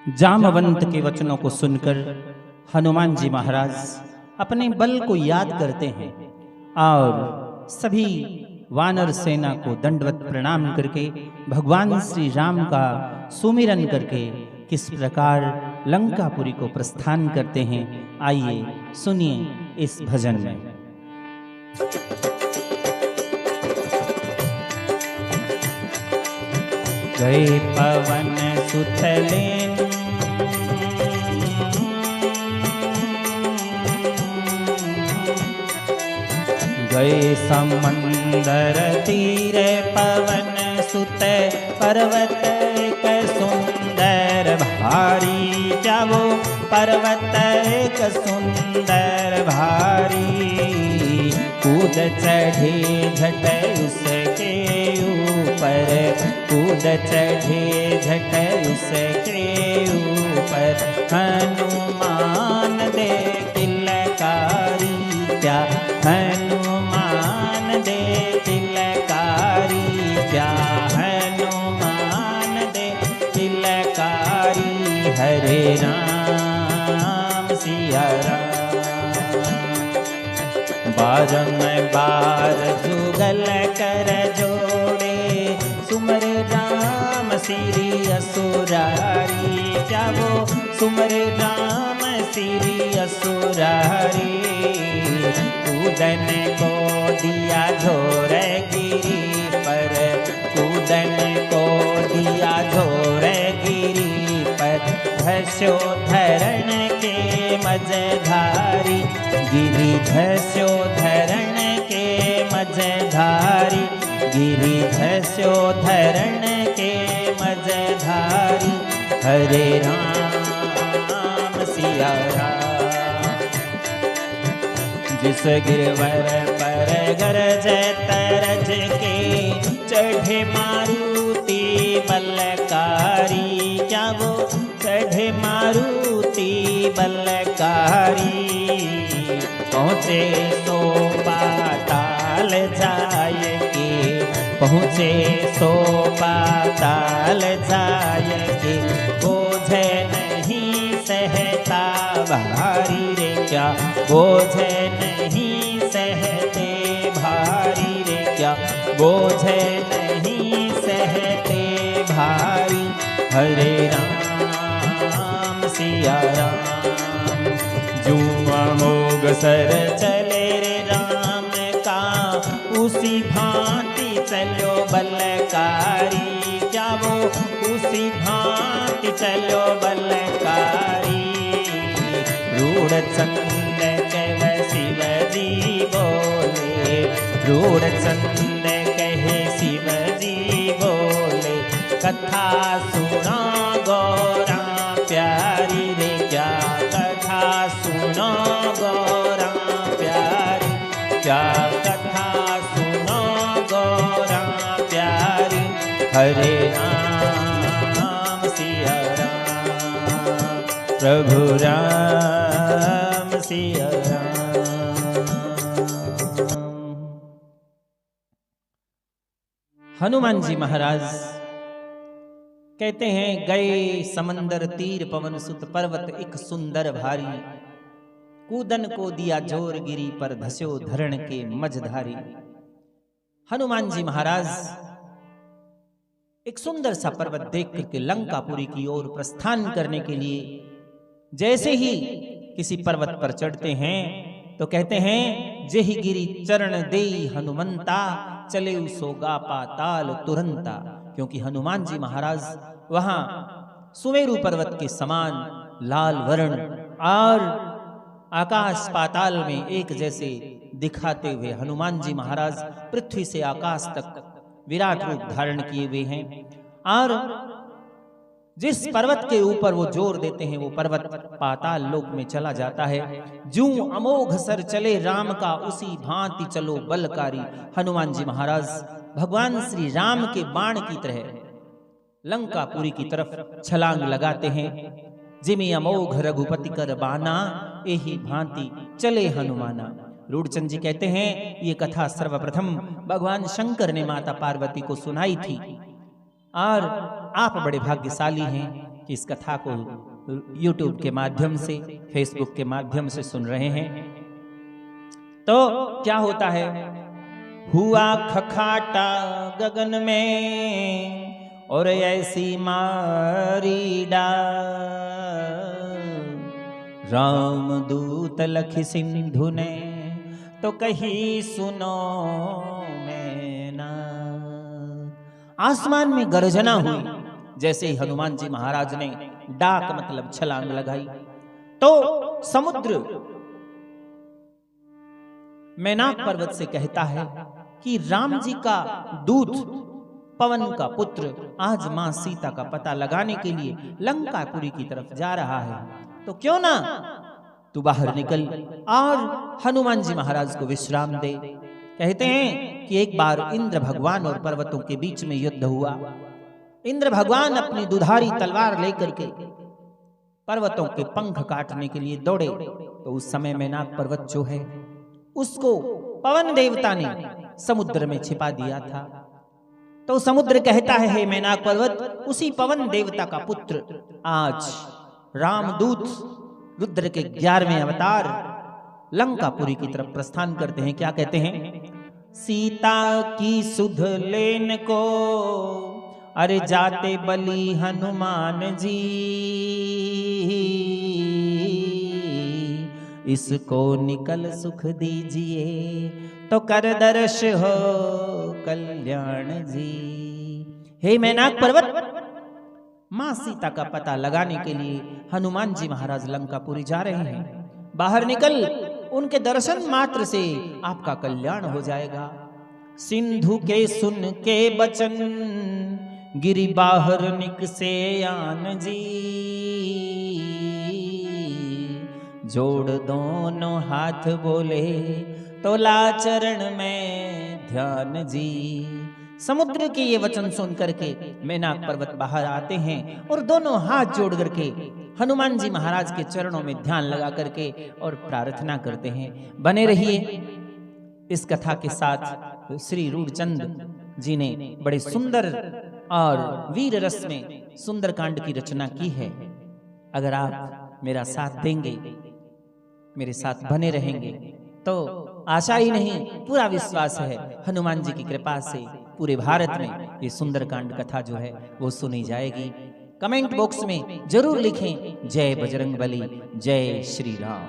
जामवंत के वचनों को सुनकर हनुमान जी महाराज अपने बल को याद करते हैं और सभी वानर सेना को दंडवत प्रणाम करके भगवान श्री राम का सुमिरन करके किस प्रकार लंकापुरी को प्रस्थान करते हैं। आइए सुनिए इस भजन में। गए पवन सुत लेन गए समंदर तीरे पवन सुत पर्वत एक सुंदर भारी जावो पर्वत एक सुंदर भारी कूद चढ़े झट उसके ऊपर कूद चढ़े झट उसके ऊपर हनुमान दे किलकारी क्या हनुमान दे किलकारी क्या हनुमान दे किलकारी हरे राम सिया राम बार जुगल कर जोड़े सुमर राम श्री असुरारी जावो सुमर राम श्री असुरारी कूदन को दिया झोर गिरी पर कूदन को दिया झोर गिरी पर धस्यो धरण के मझधारी गिरी धस्यो धरण के मझधारी गिरी धस्यो धरण के मझधारी हरे राम सिया राम जिस गिरवर पर गरज तरज के चढ़े मारुति बलकारी क्या वो चढ़े मारुति बलकारी पहुँचे सो पाताल जाय के पहुँचे सो पाताल जाय के बोझे नहीं सहता भारी रे क्या बोझे नहीं सहते भारी रे क्या बोझे नहीं सहते भारी हरे राम सिया राम जूं अमोघ सर चले रे राम का उसी भांति चलो बलकारी क्या वो उसी भांति चलो बलकारी रूढ़ चंद कह शिव जी बोले रूढ़ चंद कहे शिव जी बोले कथा सुना गौरा प्यारी रे क्या कथा सुनो गौरा प्यारी क्या कथा सुनो गौरा प्यारी हरे राम सिया राम प्रभु राम सिया राम। हनुमान जी महाराज कहते हैं गए समंदर तीर पवन सुत पर्वत एक सुंदर भारी कूदन को दिया जोर गिरी पर धस्यो धरण के मझधारी। हनुमान जी महाराज एक सुंदर सा पर्वत देख करके लंकापुरी की ओर प्रस्थान करने के लिए जैसे ही किसी पर्वत पर चढ़ते हैं तो कहते हैं जेहि गिरी चरण देई हनुमंता चले सोगा पाताल तुरंता। क्योंकि हनुमान जी महाराज वहां सुमेरु पर्वत के समान लाल वर्ण और आकाश पाताल में एक जैसे दिखाते हुए हनुमान जी महाराज पृथ्वी से आकाश तक विराट रूप धारण किए हुए हैं और जिस पर्वत के ऊपर वो जोर देते हैं वो पर्वत पाताल लोक में चला जाता है। जूं अमोघ सर चले राम का उसी भांति चलो बलकारी। हनुमान जी महाराज भगवान श्री राम के बाण की तरह लंकापुरी की तरफ छलांग लगाते हैं। जिमि अमोघ रघुपति कर बाना एही भांति चले हनुमाना। रूढ़चंद जी कहते हैं ये कथा सर्वप्रथम भगवान शंकर ने माता पार्वती को सुनाई थी और आप बड़े भाग्यशाली हैं कि इस कथा को YouTube के माध्यम से, Facebook के माध्यम से सुन रहे हैं। तो क्या होता है, हुआ खखाटा गगन में और ऐसी मारी डार, रामदूत लख सिंधु ने तो कही सुनो मैना। आसमान में गर्जना हुई, जैसे ही हनुमान जी महाराज ने डाक मतलब छलांग लगाई तो समुद्र मैनाक पर्वत से कहता है कि राम जी का दूत पवन का पुत्र आज मां सीता का पता लगाने के लिए लंकापुरी की तरफ जा रहा है, तो क्यों ना तू बाहर निकल और हनुमान जी महाराज को विश्राम दे। कहते हैं कि एक बार इंद्र भगवान और पर्वतों के बीच में युद्ध हुआ। इंद्र भगवान अपनी दुधारी तलवार लेकर के पर्वतों के पंख काटने के लिए दौड़े, तो उस समय मैनाक पर्वत जो है उसको पवन देवता ने समुद्र में छिपा दिया था। तो समुद्र कहता है, हे मैनाक पर्वत, उसी पवन देवता का पुत्र आज रामदूत रुद्र के 11वें अवतार लंकापुरी की तरफ प्रस्थान करते हैं। क्या कहते हैं, सीता की सुध लेन को अरे जाते बलि हनुमान जी, इसको निकल सुख दीजिए तो कर दर्श हो कल्याण जी। हे मैनाक पर्वत, मां सीता का पता लगाने के लिए हनुमान जी महाराज लंकापुरी जा रहे हैं। बाहर निकल, उनके दर्शन मात्र से आपका कल्याण हो जाएगा। सिंधु के सुन के बचन गिरी बाहर निकसे आन जी, जोड़ दोनों हाथ बोले तो ला चरण में ध्यान जी। समुद्र के ये वचन सुन करके मैनाक पर्वत बाहर आते हैं और दोनों हाथ जोड़ करके हनुमान जी महाराज के चरणों में ध्यान लगा करके और प्रार्थना करते हैं। बने रहिए इस कथा के साथ। श्री रूढ़चंद जी ने बड़े सुंदर और वीर रस में सुंदरकांड की रचना की है। अगर आप मेरा साथ देंगे, मेरे साथ बने रहेंगे, तो आशा ही नहीं पूरा विश्वास है हनुमान जी की कृपा से पूरे भारत में ये सुंदरकांड कथा जो है वो सुनी जाएगी। कमेंट बॉक्स में जरूर लिखें, जय बजरंगबली, जय श्री राम।